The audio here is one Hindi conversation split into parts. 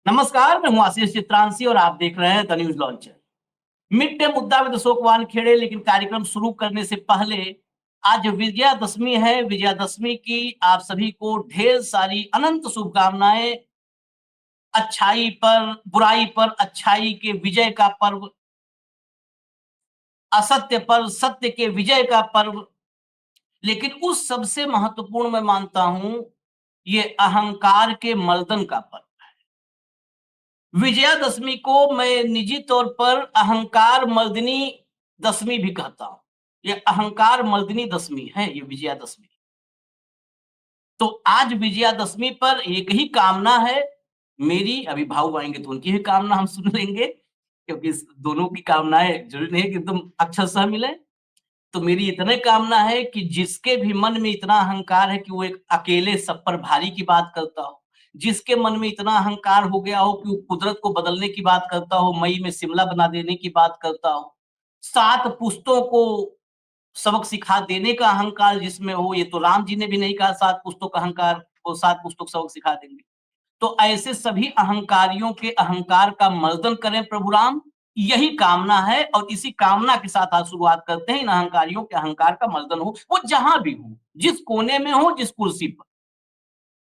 नमस्कार, मैं हूं आशीष चित्रांशी और आप देख रहे हैं the news launcher. Mid day मुद्दा विद अशोक वानखेड़े। लेकिन कार्यक्रम शुरू करने से पहले आज विजयादशमी है। विजयादशमी की आप सभी को ढेर सारी अनंत शुभकामनाएं। अच्छाई पर बुराई पर अच्छाई के विजय का पर्व, असत्य पर सत्य के विजय का पर्व। लेकिन उस सबसे महत्वपूर्ण मैं मानता हूं, ये अहंकार के मर्दन का पर्व। विजयादशमी को मैं निजी तौर पर अहंकार मर्दिनी दशमी भी कहता हूं। ये अहंकार मर्दिनी दशमी है, ये विजयादशमी। तो आज विजयादशमी पर एक ही कामना है मेरी। अभी भाऊ आएंगे तो उनकी भी कामना हम सुन लेंगे, क्योंकि दोनों की कामनाएं जरूरी नहीं है कि एकदम अक्षरशः मिले। तो मेरी इतने कामना है कि जिसके भी मन में इतना अहंकार है कि वो एक अकेले सब पर भारी की बात करता हो, जिसके मन में इतना अहंकार हो गया हो कि वो कुदरत को बदलने की बात करता हो, मई में शिमला बना देने की बात करता हो, 7 पुश्तों को सबक सिखा देने का अहंकार जिसमें हो। ये तो राम जी ने भी नहीं कहा 7 पुश्तों का अहंकार, वो 7 पुश्तों को सबक सिखा देंगे। तो ऐसे सभी अहंकारियों के अहंकार का मर्दन करें प्रभु राम, यही कामना है। और इसी कामना के साथ आज शुरुआत करते हैं। इन अहंकारियों के अहंकार का मर्दन हो, वो जहां भी हो, जिस कोने में हो, जिस कुर्सी पर,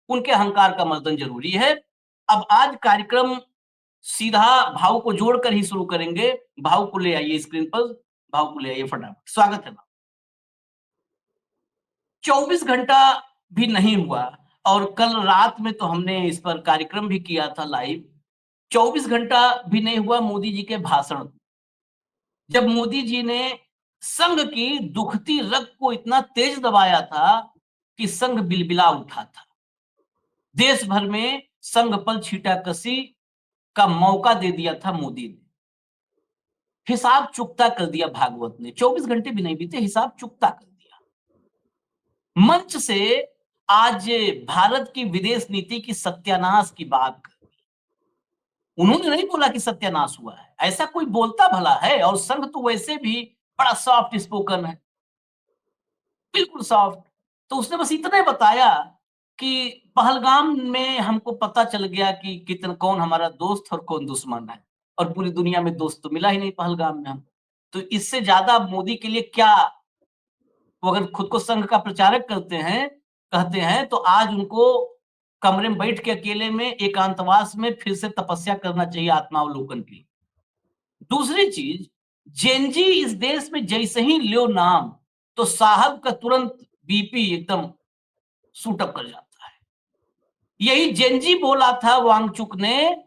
उनके अहंकार का मर्दन जरूरी है। अब आज कार्यक्रम सीधा भाव को जोड़कर ही शुरू करेंगे। भाव को ले आइए स्क्रीन पर, भाव को ले आइए फटाफट। स्वागत है भाव। 24 घंटा भी नहीं हुआ और कल रात में तो हमने इस पर कार्यक्रम भी किया था लाइव। 24 घंटा भी नहीं हुआ मोदी जी के भाषण को, जब मोदी जी ने संघ की दुखती रग को इतना तेज दबाया था कि संघ बिलबिला उठा था। देश भर में संघ पर छीटाकशी का मौका दे दिया था मोदी ने। हिसाब चुकता कर दिया भागवत ने। 24 घंटे भी नहीं बीते, हिसाब चुकता कर दिया। मंच से आज भारत की विदेश नीति की सत्यानाश की बात कर दी। उन्होंने नहीं बोला कि सत्यानाश हुआ है, ऐसा कोई बोलता भला है? और संघ तो वैसे भी बड़ा सॉफ्ट स्पोकन है, बिल्कुल सॉफ्ट। तो उसने बस इतना बताया कि पहलगाम में हमको पता चल गया कि कितना कौन हमारा दोस्त और कौन दुश्मन है, और पूरी दुनिया में दोस्त तो मिला ही नहीं पहलगाम में हम। तो इससे ज्यादा मोदी के लिए क्या? वो अगर खुद को संघ का प्रचारक कहते हैं, तो आज उनको कमरे में बैठ के अकेले में एकांतवास में फिर से तपस्या करना चाहिए आत्मावलोकन की। दूसरी चीज, जेनजी इस देश में जैसे ही लियो नाम, तो साहब का तुरंत बीपी एकदम सूट अप कर जाता है। यही जेनजी बोला था वांगचुक ने।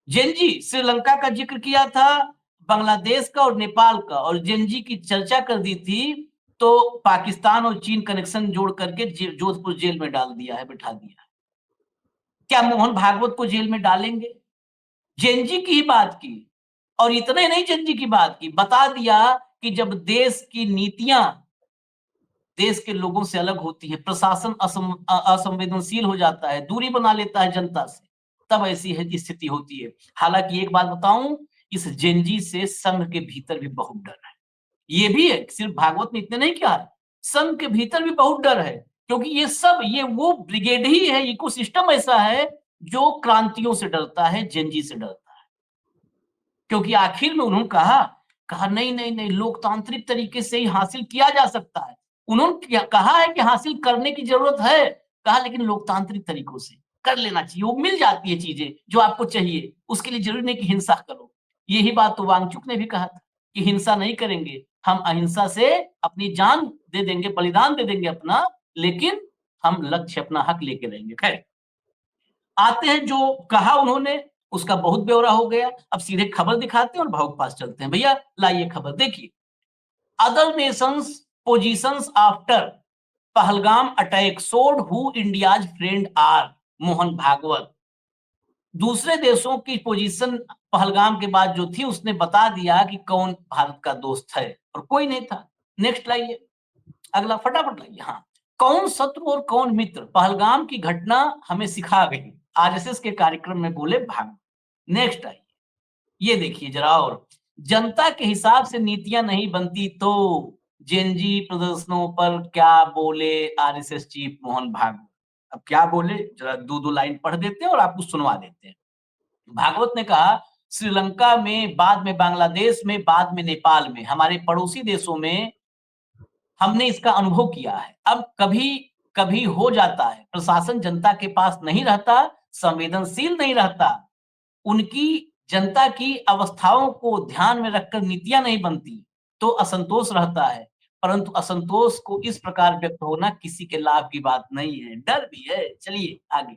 जेनजी श्रीलंका का जिक्र किया था, बांग्लादेश का और नेपाल का, और जेनजी की चर्चा कर दी थी। तो पाकिस्तान और चीन कनेक्शन जोड़ करके जोधपुर जेल में डाल दिया है, बिठा दिया है। क्या मोहन भागवत को जेल में डालेंगे? जेनजी की ही बात की। और इतने नहीं जेनजी की बात की, बता दिया कि जब देश की नीतियां देश के लोगों से अलग होती है, प्रशासन असंवेदनशील हो जाता है, दूरी बना लेता है जनता से, तब ऐसी स्थिति होती है। हालांकि एक बात बताऊं, इस जेनजी से संघ के भीतर भी बहुत डर है। ये भी है, सिर्फ भागवत में इतने नहीं किया है, संघ के भीतर भी बहुत डर है। क्योंकि ये वो ब्रिगेड ही है, इकोसिस्टम ऐसा है जो क्रांतियों से डरता है, जेनजी से डरता है। क्योंकि आखिर में उन्होंने कहा कहा नहीं नहीं नहीं, लोकतांत्रिक तरीके से ही हासिल किया जा सकता है। उन्होंने कहा है कि हासिल करने की जरूरत है, कहा लेकिन लोकतांत्रिक तरीकों से कर लेना चाहिए, वो मिल जाती है चीजें जो आपको चाहिए। उसके लिए जरूरी नहीं कि हिंसा करो। यही बात तो वांगचुक ने भी कहा था कि हिंसा नहीं करेंगे, हम अहिंसा से अपनी जान दे देंगे, बलिदान दे देंगे अपना, लेकिन हम लक्ष्य अपना हक लेके रहेंगे। खैर, आते हैं जो कहा उन्होंने, उसका बहुत ब्यौरा हो गया। अब सीधे खबर दिखाते हैं और भाव के पास चलते हैं। भैया लाइए खबर, देखिए। Other nations positions after Pahalgam attack showed who India's friend are, Mohan Bhagwat. दूसरे देशों की पोजीशन पहलगाम के बाद जो थी, उसने बता दिया कि कौन भारत का दोस्त है, और कोई नहीं था। नेक्स्ट लाइए, अगला फटाफट लाइए। हाँ, कौन शत्रु और कौन मित्र, पहलगाम की घटना हमें सिखा गई, आरएसएस के कार्यक्रम में बोले भाग। नेक्स्ट आइए, ये देखिए जरा। और जनता के हिसाब से नीतियां नहीं बनती तो जेनजी प्रदर्शनों पर क्या बोले आरएसएस चीफ मोहन भागवत। अब क्या बोले, जरा दो दो लाइन पढ़ देते हैं और आपको सुनवा देते हैं। भागवत ने कहा श्रीलंका में, बाद में बांग्लादेश में, बाद में नेपाल में, हमारे पड़ोसी देशों में हमने इसका अनुभव किया है। अब कभी हो जाता है, प्रशासन जनता के पास नहीं रहता, संवेदनशील नहीं रहता, उनकी जनता की अवस्थाओं को ध्यान में रखकर नीतियाँ नहीं बनती, तो असंतोष रहता है। परंतु असंतोष को इस प्रकार व्यक्त होना किसी के लाभ की बात नहीं है, डर भी है। चलिए आगे।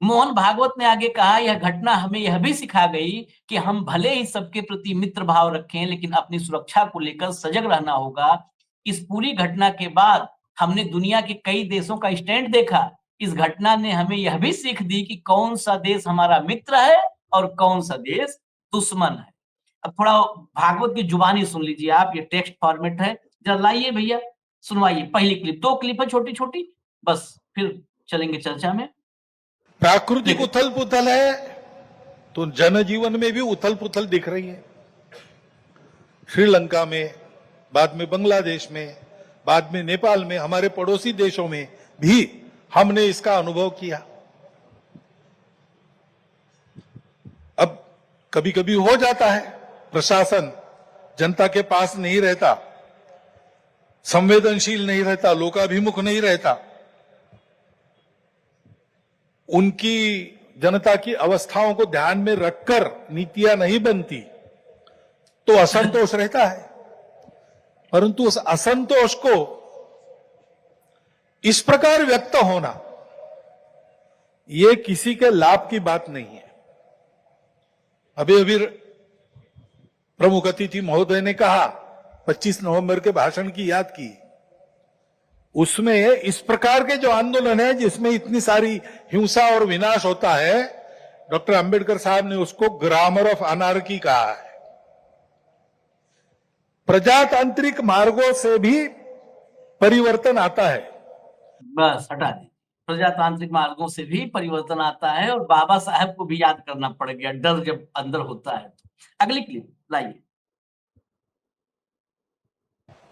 मोहन भागवत ने आगे कहा, यह घटना हमें यह भी सिखा गई कि हम भले ही सबके प्रति मित्र भाव रखें, लेकिन अपनी सुरक्षा को लेकर सजग रहना होगा। इस पूरी घटना के बाद हमने दुनिया के कई देशों का स्टैंड देखा। इस घटना ने हमें यह भी सीख दी कि कौन सा देश हमारा मित्र है और कौन सा देश दुश्मन है। अब थोड़ा भागवत की जुबानी सुन लीजिए आप, ये टेक्स्ट फॉर्मेट है। जरा लाइए भैया, सुनवाइए। पहली क्लिप, 2 क्लिप है छोटी-छोटी, बस फिर चलेंगे चर्चा में। प्राकृतिक उथल पुथल है तो जनजीवन में भी उथल पुथल दिख रही है। श्रीलंका में, बाद में बांग्लादेश में, बाद में नेपाल में, हमारे पड़ोसी देशों में भी हमने इसका अनुभव किया। अब कभी कभी हो जाता है, प्रशासन जनता के पास नहीं रहता, संवेदनशील नहीं रहता, लोकाभिमुख नहीं रहता, उनकी जनता की अवस्थाओं को ध्यान में रखकर नीतियां नहीं बनती, तो असंतोष रहता है। परंतु उस असंतोष को इस प्रकार व्यक्त होना, यह किसी के लाभ की बात नहीं है। अभी अभी प्रमुख अतिथि महोदय ने कहा, 25 नवंबर के भाषण की याद की, उसमें इस प्रकार के जो आंदोलन है जिसमें इतनी सारी हिंसा और विनाश होता है, डॉक्टर अंबेडकर साहब ने उसको ग्रामर ऑफ अनार्की कहा है। प्रजातांत्रिक मार्गों से भी परिवर्तन आता है। बस हटा दी, प्रजातांत्रिक मार्गों से भी परिवर्तन आता है, और बाबा साहब को भी याद करना पड़ गया, डर जब अंदर होता है। अगली क्लिप लाइए।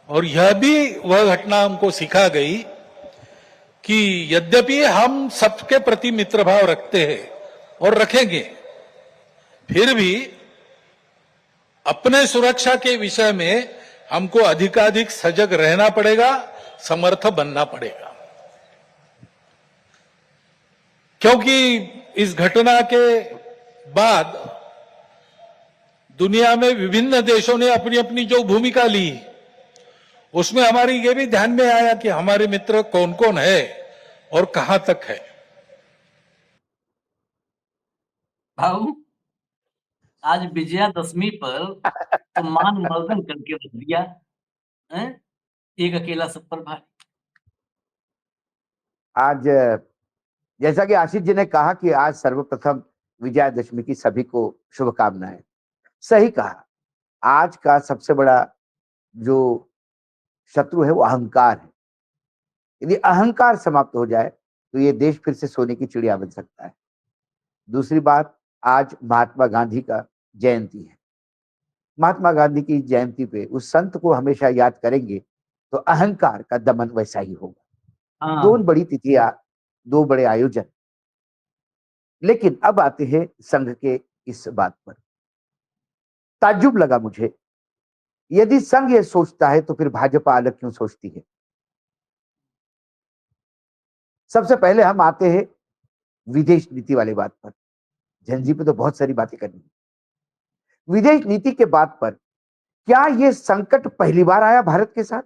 और यह भी वह घटना हमको सिखा गई कि यद्यपि हम सबके प्रति मित्र भाव रखते हैं और रखेंगे, फिर भी अपने सुरक्षा के विषय में हमको अधिकाधिक सजग रहना पड़ेगा, समर्थ बनना पड़ेगा। क्योंकि इस घटना के बाद दुनिया में विभिन्न देशों ने अपनी अपनी जो भूमिका ली, उसमें हमारी ये भी ध्यान में आया कि हमारे मित्र कौन कौन है और कहां तक है। भाऊ, आज विजयादशमी पर तो मान मर्दन करके रख दिया है? एक अकेला सब पर भारी। आज जैसा कि आशीष जी ने कहा कि आज सर्वप्रथम विजयादशमी की सभी को शुभकामनाएं। सही कहा, आज का सबसे बड़ा जो शत्रु है वो अहंकार है। यदि अहंकार समाप्त हो जाए तो ये देश फिर से सोने की चिड़िया बन सकता है। दूसरी बात, आज महात्मा गांधी का जयंती है। महात्मा गांधी की जयंती पे उस संत को हमेशा याद करेंगे तो अहंकार का दमन वैसा ही होगा। दो बड़ी तिथियां, दो बड़े आयोजन। लेकिन अब आते हैं संघ के इस बात पर। ताज्जुब लगा मुझे, यदि संघ ये सोचता है तो फिर भाजपा अलग क्यों सोचती है। सबसे पहले हम आते हैं विदेश नीति वाली बात पर। झंझी पे तो बहुत सारी बातें करनी है। विदेश नीति के बात पर, क्या यह संकट पहली बार आया भारत के साथ?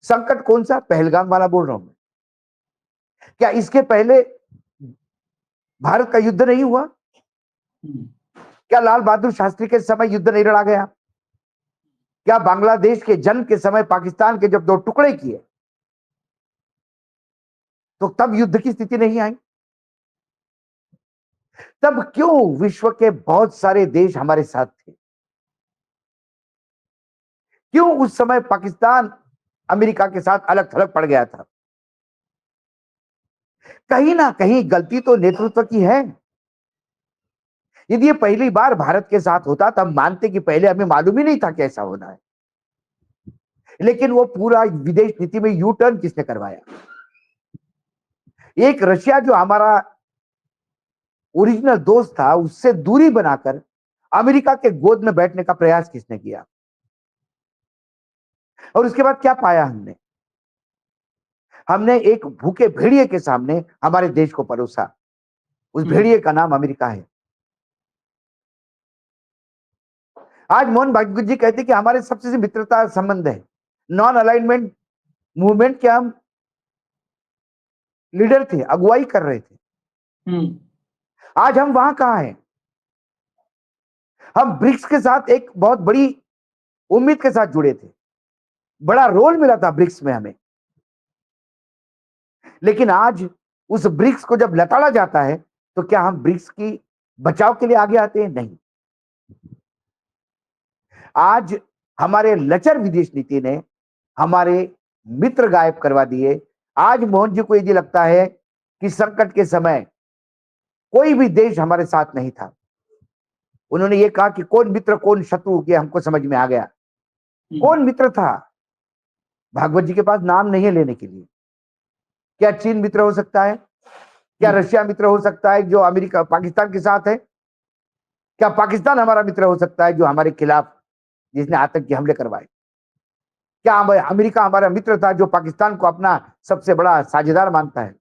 संकट कौन सा? पहलगाम वाला बोल रहा हूं मैं। क्या इसके पहले भारत का युद्ध नहीं हुआ? क्या लाल बहादुर शास्त्री के समय युद्ध नहीं लड़ा गया? क्या बांग्लादेश के जन्म के समय पाकिस्तान के जब दो टुकड़े किए तो तब युद्ध की स्थिति नहीं आई? तब क्यों विश्व के बहुत सारे देश हमारे साथ थे? क्यों उस समय पाकिस्तान अमेरिका के साथ अलग थलग पड़ गया था? कहीं ना कहीं गलती तो नेतृत्व की है। यदि ये पहली बार भारत के साथ होता तब मानते कि पहले हमें मालूम ही नहीं था कैसा होना है। लेकिन वो पूरा विदेश नीति में यू टर्न किसने करवाया? एक रशिया जो हमारा ओरिजिनल दोस्त था, उससे दूरी बनाकर अमेरिका के गोद में बैठने का प्रयास किसने किया? और उसके बाद क्या पाया हमने? हमने एक भूखे भेड़िए के सामने हमारे देश को परोसा। उस भेड़िए का नाम अमेरिका है। आज मोहन भागवत जी कहते कि हमारे सबसे मित्रता संबंध है। नॉन अलाइनमेंट मूवमेंट के हम लीडर थे, अगुवाई कर रहे थे। आज हम वहां कहां हैं? हम ब्रिक्स के साथ एक बहुत बड़ी उम्मीद के साथ जुड़े थे, बड़ा रोल मिला था ब्रिक्स में हमें, लेकिन आज उस ब्रिक्स को जब लताड़ा जाता है तो क्या हम ब्रिक्स की बचाव के लिए आगे आते हैं? नहीं। आज हमारे लचर विदेश नीति ने हमारे मित्र गायब करवा दिए। आज मोहन जी को यदि लगता है कि संकट के समय कोई भी देश हमारे साथ नहीं था, उन्होंने ये कहा कि कौन मित्र कौन शत्रु, ये हमको समझ में आ गया। कौन मित्र था? भागवत जी के पास नाम नहीं है लेने के लिए। क्या चीन मित्र हो सकता है? क्या रशिया मित्र हो सकता है जो अमेरिका पाकिस्तान के साथ है? क्या पाकिस्तान हमारा मित्र हो सकता है जो हमारे खिलाफ जिसने आतंकी हमले करवाए? क्या अमेरिका हमारा मित्र था जो पाकिस्तान को अपना सबसे बड़ा साझेदार मानता है?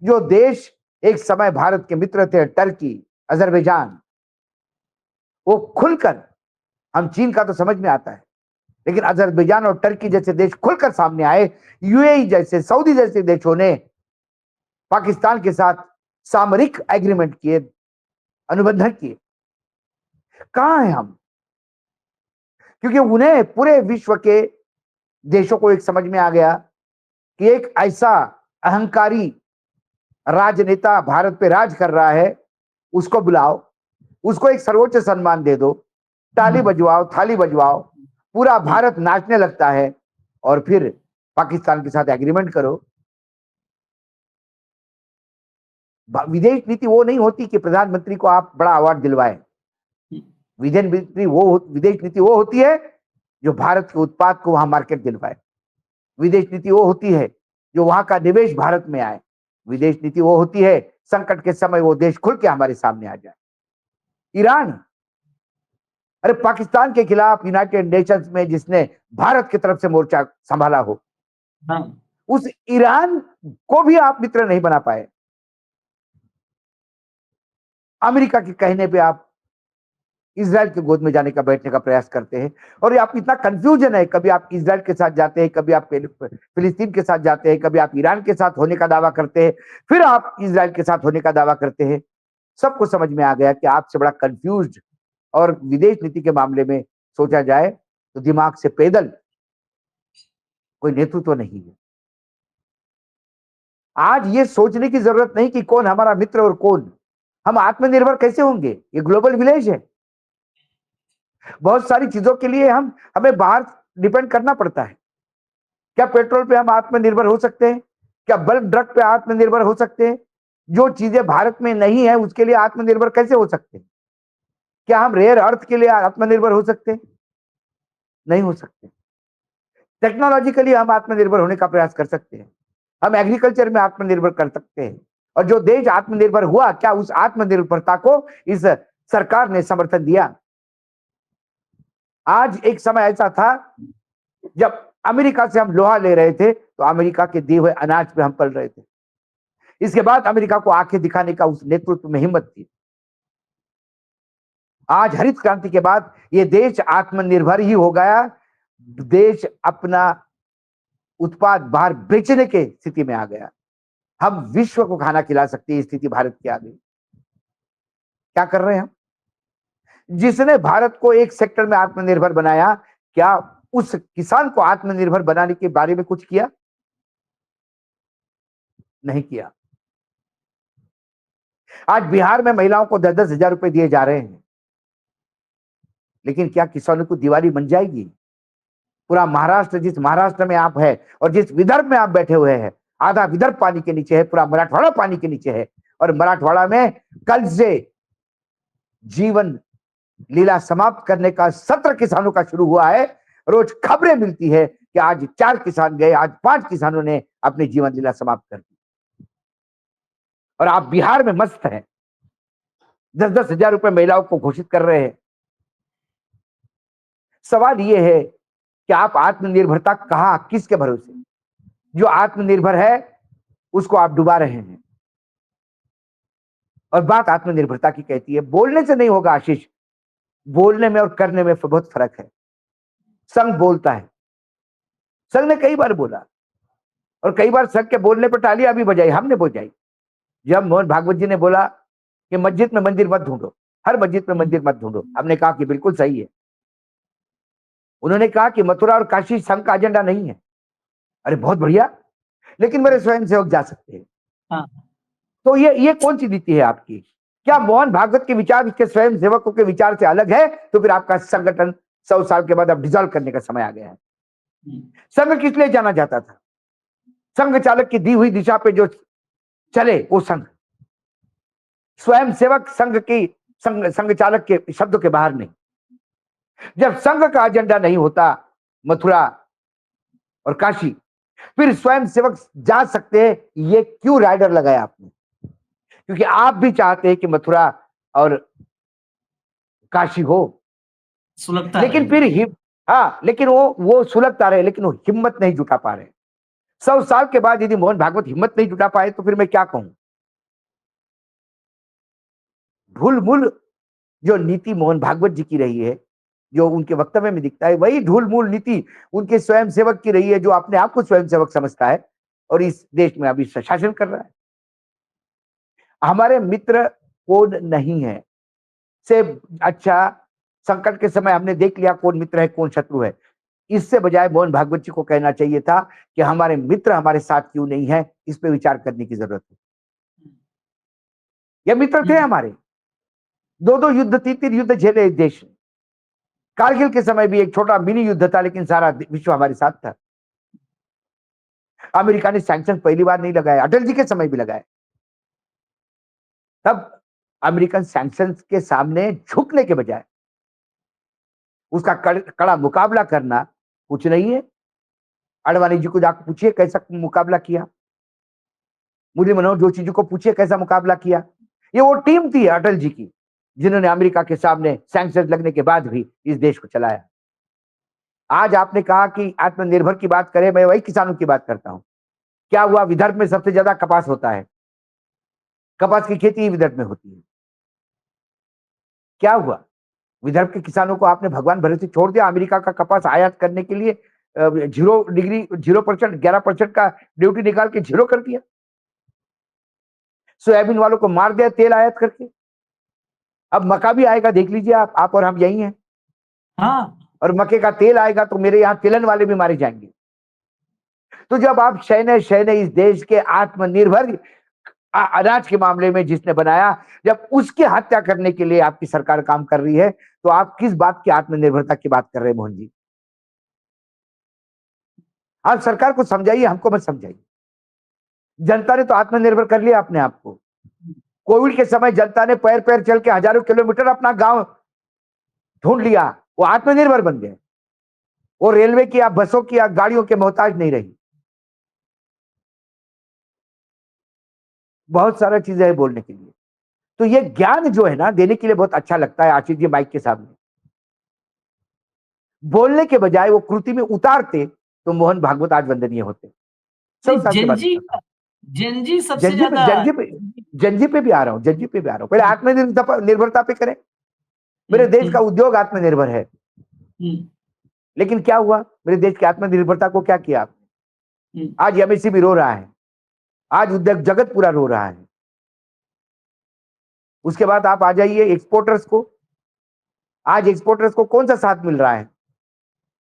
जो देश एक समय भारत के मित्र थे, टर्की, अजरबैजान, वो खुलकर, हम चीन का तो समझ में आता है, लेकिन अजरबैजान और टर्की जैसे देश खुलकर सामने आए। यूएई जैसे, सऊदी जैसे देशों ने पाकिस्तान के साथ सामरिक एग्रीमेंट किए, अनुबंधन किए। कहां हैं हम? क्योंकि उन्हें पूरे विश्व के देशों को एक समझ में आ गया कि एक ऐसा अहंकारी राजनेता भारत पे राज कर रहा है, उसको बुलाओ, उसको एक सर्वोच्च सम्मान दे दो, ताली बजवाओ, थाली बजवाओ, पूरा भारत नाचने लगता है और फिर पाकिस्तान के साथ एग्रीमेंट करो। विदेश नीति वो नहीं होती कि प्रधानमंत्री को आप बड़ा अवार्ड दिलवाएं। विदेश नीति वो होती है जो भारत के उत्पाद को वहां मार्केट दिलवाए। विदेश नीति वो होती है जो वहां का निवेश भारत में आए। विदेश नीति वो होती है संकट के समय वो देश खुल के हमारे सामने आ जाए। ईरान, अरे पाकिस्तान के खिलाफ यूनाइटेड नेशंस में जिसने भारत की तरफ से मोर्चा संभाला हो, उस ईरान को भी आप मित्र नहीं बना पाए। अमेरिका के कहने पे आप इजराइल के गोद में जाने का, बैठने का प्रयास करते हैं। और आप इतना कंफ्यूजन है, कभी आप इजराइल के साथ जाते हैं, कभी आप फिलिस्तीन के साथ जाते हैं, कभी आप ईरान के साथ होने का दावा करते हैं, फिर आप इजराइल के साथ होने का दावा करते हैं। सबको समझ में आ गया कि आपसे बड़ा कंफ्यूज्ड, और विदेश नीति के मामले में सोचा जाए तो दिमाग से पैदल कोई नेतृत्व तो नहीं है। आज ये सोचने की जरूरत नहीं कि कौन हमारा मित्र और कौन। हम आत्मनिर्भर कैसे होंगे? ये ग्लोबल विलेज है। बहुत सारी चीजों के लिए हमें बाहर डिपेंड करना पड़ता है। क्या पेट्रोल पे हम आत्मनिर्भर हो सकते हैं? क्या बल्क ड्रग पे आत्मनिर्भर हो सकते हैं? जो चीजें भारत में नहीं है उसके लिए आत्मनिर्भर कैसे हो सकते हैं? क्या हम रेयर अर्थ के लिए आत्मनिर्भर हो सकते हैं? नहीं हो सकते। टेक्नोलॉजिकली हम आत्मनिर्भर होने का प्रयास कर सकते हैं, हम एग्रीकल्चर में आत्मनिर्भर कर सकते हैं। और जो देश आत्मनिर्भर हुआ, क्या उस आत्मनिर्भरता को इस सरकार ने समर्थन दिया? आज एक समय ऐसा था जब अमेरिका से हम लोहा ले रहे थे तो अमेरिका के दिए हुए अनाज पे हम पल रहे थे। इसके बाद अमेरिका को आंखें दिखाने का उस नेतृत्व में हिम्मत थी। आज हरित क्रांति के बाद ये देश आत्मनिर्भर ही हो गया। देश अपना उत्पाद बाहर बेचने के स्थिति में आ गया। हम विश्व को खाना खिला सकते हैं, स्थिति भारत की आ गई। क्या कर रहे हैं हम? जिसने भारत को एक सेक्टर में आत्मनिर्भर बनाया, क्या उस किसान को आत्मनिर्भर बनाने के बारे में कुछ किया? नहीं किया। आज बिहार में महिलाओं को 10-10 हजार रुपए दिए जा रहे हैं, लेकिन क्या किसानों को दिवाली बन जाएगी? पूरा महाराष्ट्र, जिस महाराष्ट्र में आप है और जिस विदर्भ में आप बैठे हुए हैं, आधा विदर्भ पानी के नीचे है, पूरा मराठवाड़ा पानी के नीचे है। और मराठवाड़ा में कल से जीवन लीला समाप्त करने का सत्र किसानों का शुरू हुआ है। रोज खबरें मिलती है कि आज 4 किसान गए, आज 5 किसानों ने अपनी जीवन लीला समाप्त कर दी। और आप बिहार में मस्त हैं, 10-10 हजार रुपए महिलाओं को घोषित कर रहे हैं। सवाल ये है कि आप आत्मनिर्भरता कहां, किसके भरोसे? जो आत्मनिर्भर है उसको आप डुबा रहे हैं। और बात आत्मनिर्भरता की कहती है, बोलने से नहीं होगा आशीष, बोलने में और करने में बहुत फर्क है। संघ बोलता है, संघ ने कई बार बोला और कई बार संघ के बोलने पर तालियां भी बजाई, हमने बजाई। जब मोहन भागवत जी ने बोला कि मस्जिद में मंदिर मत ढूंढो, हर मस्जिद में मंदिर मत ढूंढो, हमने कहा कि बिल्कुल सही है। उन्होंने कहा कि मथुरा और काशी संघ का एजेंडा नहीं है। अरे बहुत बढ़िया, लेकिन मेरे स्वयंसेवक जा सकते हैं। हाँ। तो ये कौन सी नीति है आपकी? क्या मोहन भागवत के विचार इसके स्वयं सेवकों के विचार से अलग है? तो फिर आपका संगठन 100 साल के बाद अब डिसॉल्व करने का समय आ गया है। संघ किस लिए जाना जाता था? संघ चालक की दी हुई दिशा पे जो चले वो संघ, स्वयं सेवक संघ की संघ चालक के शब्दों के बाहर नहीं। जब संघ का एजेंडा नहीं होता मथुरा और काशी, फिर स्वयं सेवक जा सकते हैं, ये क्यों राइडर लगाया आपने? क्योंकि आप भी चाहते हैं कि मथुरा और काशी हो, सुलगता लेकिन रहे। फिर हाँ, लेकिन वो सुलगता रहे, लेकिन वो हिम्मत नहीं जुटा पा रहे। 100 साल के बाद यदि मोहन भागवत हिम्मत नहीं जुटा पाए तो फिर मैं क्या कहूं? ढुलमुल जो नीति मोहन भागवत जी की रही है, जो उनके वक्तव्य में दिखता है, वही ढुलमुल नीति उनके स्वयंसेवक की रही है, जो अपने आप को स्वयंसेवक समझता है और इस देश में अभी शासन कर रहा है। हमारे मित्र कौन नहीं है से अच्छा, संकट के समय हमने देख लिया कौन मित्र है कौन शत्रु है। इससे बजाय मोहन भागवत जी को कहना चाहिए था कि हमारे मित्र हमारे साथ क्यों नहीं है, इस पे विचार करने की जरूरत है। ये मित्र थे हमारे, 2-2 युद्ध 3-3 युद्ध झेले इस देश ने। कारगिल के समय भी एक छोटा मिनी युद्ध था, लेकिन सारा विश्व हमारे साथ था। अमेरिका ने सैंक्शन पहली बार नहीं लगाया, अटल जी के समय भी लगाए। तब अमेरिकन सैंक्शन के सामने झुकने के बजाय उसका कड़ा मुकाबला करना कुछ नहीं है। आडवाणी जी को जाकर पूछिए कैसा मुकाबला किया, मुरली मनोहर जोशी जी को पूछिए कैसा मुकाबला किया। ये वो टीम थी अटल जी की, जिन्होंने अमेरिका के सामने सैंक्शन लगने के बाद भी इस देश को चलाया। आज आपने कहा कि आत्मनिर्भर की बात करें, मैं वही किसानों की बात करता हूं। क्या हुआ? विदर्भ में सबसे ज्यादा कपास होता है, कपास की खेती विदर्भ में होती है। क्या हुआ? विदर्भ के किसानों को आपने भगवान भरोसे छोड़ दिया। अमेरिका का कपास आयात करने के लिए 0%, 11% का ड्यूटी निकाल के 0 कर दिया। सोयाबीन वालों को मार दिया तेल आयात करके। अब मक्का भी आएगा, देख लीजिए आप और हम यही हैं। हाँ। और मक्के का तेल आएगा तो मेरे यहाँ तिलहन वाले भी मारे जाएंगे। तो जब आप शय इस देश के आत्मनिर्भर अनाज के मामले में जिसने बनाया, जब उसकी हत्या करने के लिए आपकी सरकार काम कर रही है, तो आप किस बात की आत्मनिर्भरता की बात कर रहे हैं मोहन जी? आप सरकार को समझाइए, हमको मत समझाइए। जनता ने तो आत्मनिर्भर कर लिया अपने आप को। कोविड के समय जनता ने पैर पैर चल के हजारों किलोमीटर अपना गांव ढूंढ लिया, वो आत्मनिर्भर बन गए। वो रेलवे की या बसों की या गाड़ियों के मोहताज नहीं रही। बहुत सारा चीजें है बोलने के लिए। तो ये ज्ञान जो है ना, देने के लिए बहुत अच्छा लगता है आशीष जी माइक के सामने। बोलने के बजाय वो कृति में उतारते तो मोहन भागवत आज वंदनीय होते। 100 साल के बाद जेनजी सबसे ज्यादा जनजी पे भी आ रहा हूँ, जनजी पे भी आ रहा हूँ। पहले आत्मनिर्भरता पे करें। मेरे देश का उद्योग आत्मनिर्भर है, लेकिन क्या हुआ? मेरे देश की आत्मनिर्भरता को क्या किया आपने? आज एमएससी भी रो रहा है, आज उद्योग जगत पूरा रो रहा है। उसके बाद आप आ जाइए एक्सपोर्टर्स को। आज एक्सपोर्टर्स को कौन सा साथ मिल रहा है?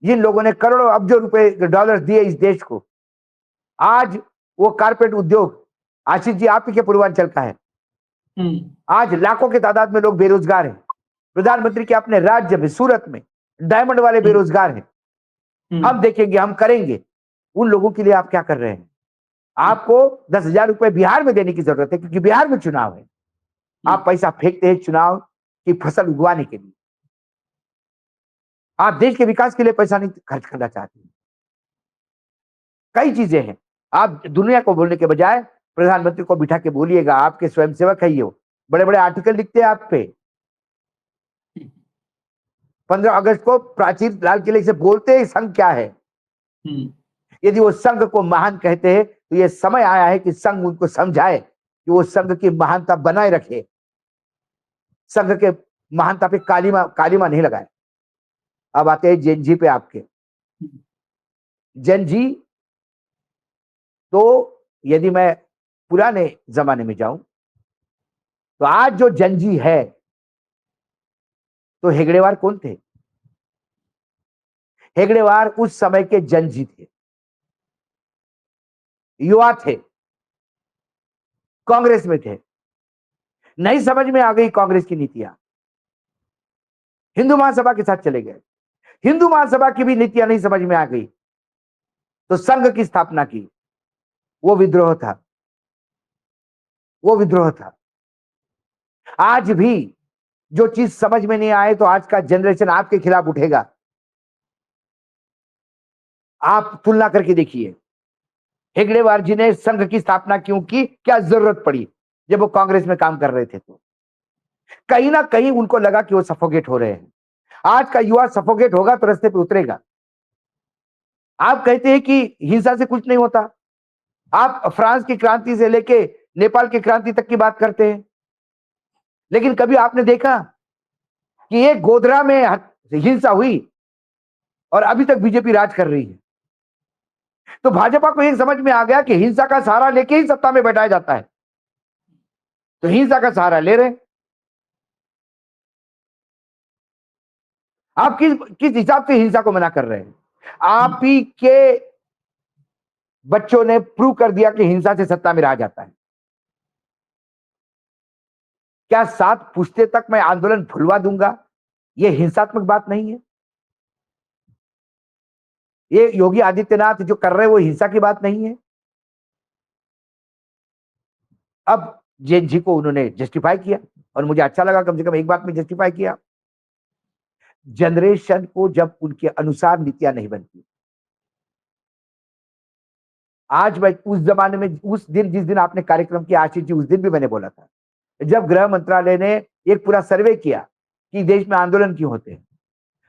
जिन लोगों ने करोड़ों अब्जों रुपए डॉलर दिए इस देश को, आज वो कारपेट उद्योग आशीष जी आप ही के पूर्वांचल का है। आज लाखों की तादाद में लोग बेरोजगार हैं। प्रधानमंत्री के अपने राज्य में सूरत में डायमंड वाले बेरोजगार हैं। हम देखेंगे, हम करेंगे। उन लोगों के लिए आप क्या कर रहे हैं? आपको 10,000 रुपए बिहार में देने की जरूरत है, क्योंकि बिहार में चुनाव है। आप पैसा फेंकते हैं चुनाव की फसल उगवाने के लिए। आप देश के विकास के लिए पैसा नहीं खर्च करना चाहते। कई चीजें हैं, आप दुनिया को बोलने के बजाय प्रधानमंत्री को बिठा के बोलिएगा, आपके स्वयंसेवक है ये, बड़े बड़े आर्टिकल लिखते हैं आप पे। 15 अगस्त को प्राचीर लाल किले से बोलते हैं संघ क्या है। यदि वो संघ को महान कहते हैं तो ये समय आया है कि संघ उनको समझाए कि वो संघ की महानता बनाए रखे, संघ के महानता पे कालीमा नहीं लगाए। अब आते हैं जैन जी पे आपके। जैन जी तो यदि मैं पुराने जमाने में जाऊं तो आज जो जैन जी है तो हेगड़ेवार कौन थे? हेगड़ेवार उस समय के जैन जी थे, युवा थे, कांग्रेस में थे, नहीं समझ में आ गई कांग्रेस की नीतियां, हिंदू महासभा के साथ चले गए, हिंदू महासभा की भी नीतियां नहीं समझ में आ गई तो संघ की स्थापना की। वो विद्रोह था, वो विद्रोह था। आज भी जो चीज समझ में नहीं आए तो आज का जनरेशन आपके खिलाफ उठेगा। आप तुलना करके देखिए, हेगड़ेवार जी ने संघ की स्थापना क्यों की, क्या जरूरत पड़ी जब वो कांग्रेस में काम कर रहे थे? तो कहीं ना कहीं उनको लगा कि वो सफोकेट हो रहे हैं। आज का युवा सफोकेट होगा तो रास्ते पे उतरेगा। आप कहते हैं कि हिंसा से कुछ नहीं होता, आप फ्रांस की क्रांति से लेके नेपाल की क्रांति तक की बात करते हैं, लेकिन कभी आपने देखा कि ये गोधरा में हिंसा हुई और अभी तक बीजेपी राज कर रही है? तो भाजपा को ये समझ में आ गया कि हिंसा का सहारा लेके ही सत्ता में बैठाया जाता है, तो हिंसा का सहारा ले रहे हैं। आप किस हिसाब से हिंसा को मना कर रहे हैं? आप ही के बच्चों ने प्रूव कर दिया कि हिंसा से सत्ता में रहा जाता है। क्या 7 पुश्ते तक मैं आंदोलन भुलवा दूंगा, ये हिंसात्मक बात नहीं है? ये योगी आदित्यनाथ जो कर रहे हैं वो हिंसा की बात नहीं है? अब जैन जी को उन्होंने जस्टिफाई किया और मुझे अच्छा लगा, कम से कम एक बात में जस्टिफाई किया। जनरेशन को जब उनके अनुसार नीतियां नहीं बनती, आज मैं उस जमाने में, उस दिन जिस दिन आपने कार्यक्रम किया आशीष जी, उस दिन भी मैंने बोला था, जब गृह मंत्रालय ने एक पूरा सर्वे किया कि देश में आंदोलन क्यों होते हैं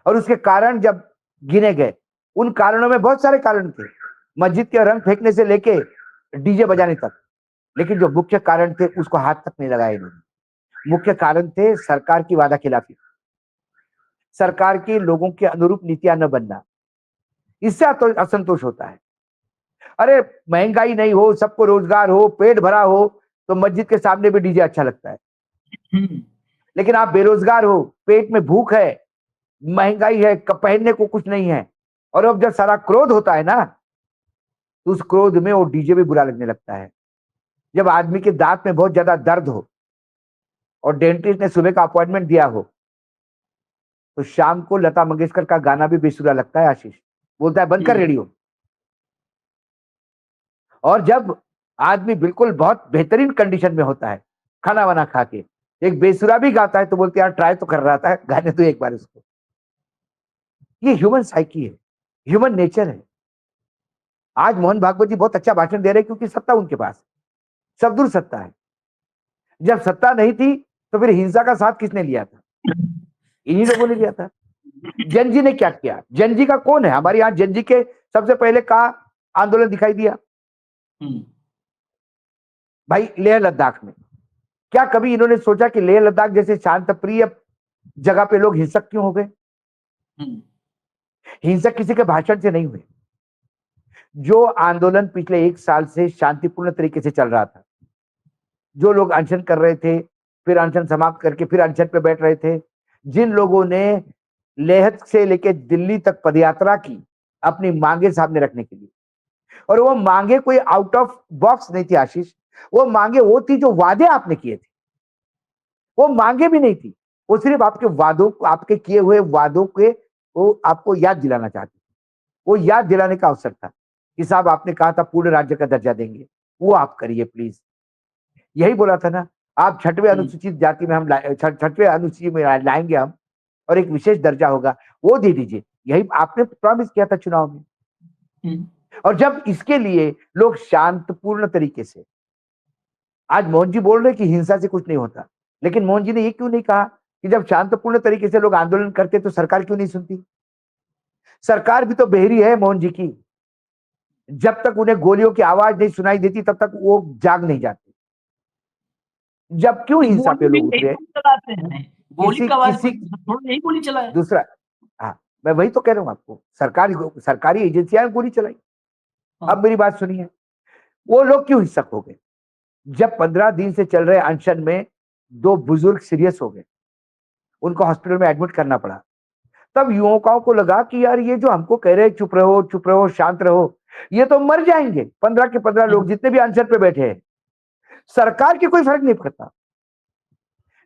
और उसके कारण जब गिने गए, उन कारणों में बहुत सारे कारण थे, मस्जिद के रंग फेंकने से लेके डीजे बजाने तक, लेकिन जो मुख्य कारण थे उसको हाथ तक नहीं लगाया इन्होंने। मुख्य कारण थे सरकार की वादा खिलाफी, सरकार की लोगों के अनुरूप नीतियां न बनना, इससे असंतोष होता है। अरे महंगाई नहीं हो, सबको रोजगार हो, पेट भरा हो तो मस्जिद के सामने भी डीजे अच्छा लगता है, लेकिन आप बेरोजगार हो, पेट में भूख है, महंगाई है, पहनने को कुछ नहीं है, और अब जब सारा क्रोध होता है ना तो उस क्रोध में वो डीजे भी बुरा लगने लगता है। जब आदमी के दांत में बहुत ज्यादा दर्द हो और डेंटिस्ट ने सुबह का अपॉइंटमेंट दिया हो तो शाम को लता मंगेशकर का गाना भी बेसुरा लगता है। आशीष बोलता है बंद कर रेडियो। और जब आदमी बिल्कुल बहुत बेहतरीन कंडीशन में होता है, खाना वाना खा के, एक बेसुरा भी गाता है तो बोलते यार ट्राई तो कर रहा था, गाने तो एक बार उसको। ये ह्यूमन साइकी है, ह्यूमन नेचर है। आज मोहन भागवत जी बहुत अच्छा भाषण दे रहे हैं क्योंकि सत्ता उनके पास, सब दूर सत्ता है। जब सत्ता नहीं थी तो फिर हिंसा का साथ किसने लिया था? इन्हीं लोगों ने लिया था। जैन जी ने क्या किया? जैन जी का कौन है हमारे यहाँ? जैन जी के सबसे पहले कहा आंदोलन दिखाई दिया भाई लेह लद्दाख में। क्या कभी इन्होंने सोचा कि लेह लद्दाख जैसे शांत प्रिय जगह पे लोग हिंसक क्यों हो गए? हिंसक किसी के भाषण से नहीं हुए। जो आंदोलन पिछले 1 साल से शांतिपूर्ण तरीके से चल रहा था, जो लोग अनशन कर रहे थे, फिर अनशन समाप्त करके फिर अनशन पे बैठ रहे थे, जिन लोगों ने लेह से लेके दिल्ली तक पदयात्रा की अपनी मांगे सामने रखने के लिए, और वो मांगे कोई आउट ऑफ बॉक्स नहीं थी आशीष, वो मांगे वो थी जो वादे आपने किए थे। वो मांगे भी नहीं थी, वो सिर्फ आपके वादों को, आपके किए हुए वादों के वो आपको याद दिलाना चाहते थे। वो याद दिलाने का अवसर था कि साहब आपने कहा था पूर्ण राज्य का दर्जा देंगे, वो आप करिए प्लीज। यही बोला था ना, आप 6वें अनुसूचित जाति में हम 6वें अनुसूची में लाएंगे हम, और एक विशेष दर्जा होगा, वो दे दीजिए। यही आपने प्रॉमिस किया था चुनाव में। और जब इसके लिए लोग शांतिपूर्ण तरीके से आज मोहन जी बोल रहे कि हिंसा से कुछ नहीं होता, लेकिन मोहन जी ने ये क्यों नहीं कहा कि जब शांतिपूर्ण तरीके से लोग आंदोलन करते तो सरकार क्यों नहीं सुनती? सरकार भी तो बहरी है मोहन जी की। जब तक उन्हें गोलियों की आवाज नहीं सुनाई देती तब तक वो जाग नहीं जाते। जब क्यों हिंसा पे मोदी भी लोग यही उतरे? गोली चलाते हैं, गोली किसी का आवाज किसी थोड़ा यही गोली चलाए। दूसरा, हाँ मैं वही तो कह रहा हूं आपको, सरकारी एजेंसियां ने गोली चलाई। हाँ। अब मेरी बात सुनिए, वो लोग क्यों हिंसक हो गए? जब 15 दिन से चल रहे अनशन में 2 बुजुर्ग सीरियस हो गए, उनको हॉस्पिटल में एडमिट करना पड़ा, तब युवकों को लगा कि यार ये जो हमको कह रहे हैं चुप रहो शांत रहो, ये तो मर जाएंगे। 15 के 15 लोग जितने भी अनशन पे बैठे हैं, सरकार की कोई फर्क नहीं पड़ता।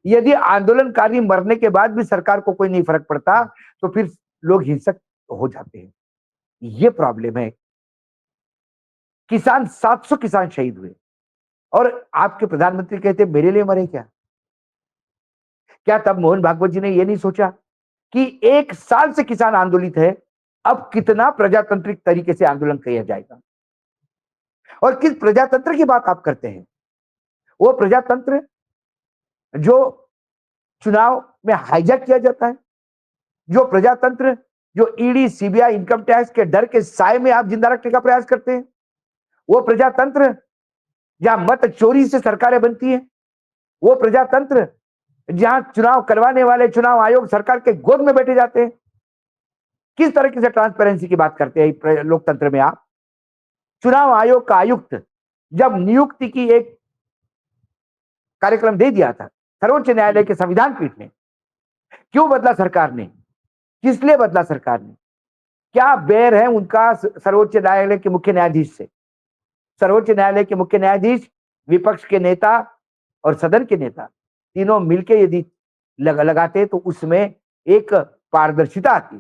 यदि आंदोलनकारी मरने के बाद भी सरकार को कोई नहीं फर्क पड़ता तो फिर लोग हिंसक हो जाते हैं। ये प्रॉब्लम है। किसान 700 किसान शहीद हुए और आपके प्रधानमंत्री कहते मेरे लिए मरे क्या? क्या तब मोहन भागवत जी ने यह नहीं सोचा कि 1 साल से किसान आंदोलित है, अब कितना प्रजातांत्रिक तरीके से आंदोलन किया जाएगा? और किस प्रजातंत्र की बात आप करते हैं? वो प्रजातंत्र जो चुनाव में हाईजैक किया जाता है, जो प्रजातंत्र जो ईडी सीबीआई इनकम टैक्स के डर के साए में आप जिंदा रखने का प्रयास करते हैं, वो प्रजातंत्र जहां मत चोरी से सरकारें बनती हैं, वो प्रजातंत्र जहां चुनाव करवाने वाले चुनाव आयोग सरकार के गोद में बैठे जाते हैं। किस तरीके से ट्रांसपेरेंसी की बात करते हैं लोकतंत्र में आप? चुनाव आयोग का आयुक्त जब नियुक्ति की एक कार्यक्रम दे दिया था सर्वोच्च न्यायालय के संविधान पीठ ने, क्यों बदला सरकार ने? किस लिए बदला सरकार ने? क्या बैर है उनका सर्वोच्च न्यायालय के मुख्य न्यायाधीश से? सर्वोच्च न्यायालय के मुख्य न्यायाधीश, विपक्ष के नेता और सदन के नेता तीनों मिलकर यदि लगाते तो उसमें एक पारदर्शिता आती।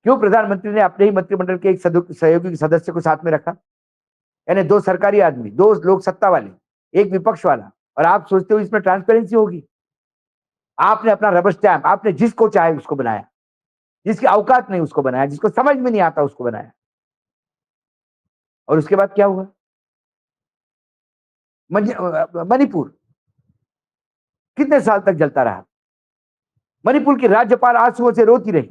क्यों प्रधानमंत्री ने अपने ही मंत्रिमंडल के एक सहयोगी सदस्य को साथ में रखा? यानी 2 सरकारी आदमी, 2 लोग सत्ता वाले, 1 विपक्ष वाला, और आप सोचते हो इसमें ट्रांसपेरेंसी होगी? आपने अपना रबर स्टैम्प, आपने जिसको चाहे उसको बनाया, जिसकी औकात नहीं उसको बनाया, जिसको समझ में नहीं आता उसको बनाया। और उसके बाद क्या हुआ? मणिपुर कितने साल तक जलता रहा? मणिपुर की राज्यपाल आंसुओं से रोती रही।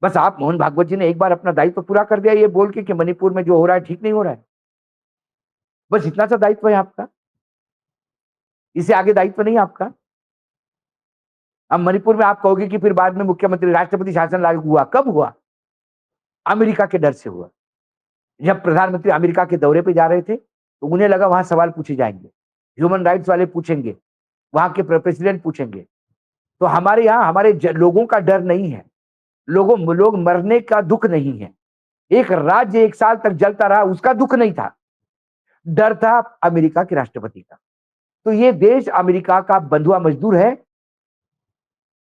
बस आप मोहन भागवत जी ने एक बार अपना दायित्व पूरा कर दिया ये बोल के कि मणिपुर में जो हो रहा है ठीक नहीं हो रहा है। बस इतना सा दायित्व है आपका, इससे आगे दायित्व नहीं आपका। अब मणिपुर में आप कहोगे कि फिर बाद में मुख्यमंत्री राष्ट्रपति शासन लागू हुआ, कब हुआ? अमेरिका के डर से हुआ। जब प्रधानमंत्री अमेरिका के दौरे पे जा रहे थे तो उन्हें लगा वहां सवाल पूछे जाएंगे, ह्यूमन राइट्स वाले पूछेंगे, वहां के प्रेसिडेंट पूछेंगे। तो हमारे यहाँ हमारे लोगों का डर नहीं है, लोग मरने का दुख नहीं है। एक राज्य 1 साल तक जलता रहा उसका दुख नहीं था, डर था अमेरिका के राष्ट्रपति का। तो ये देश अमेरिका का बंधुआ मजदूर है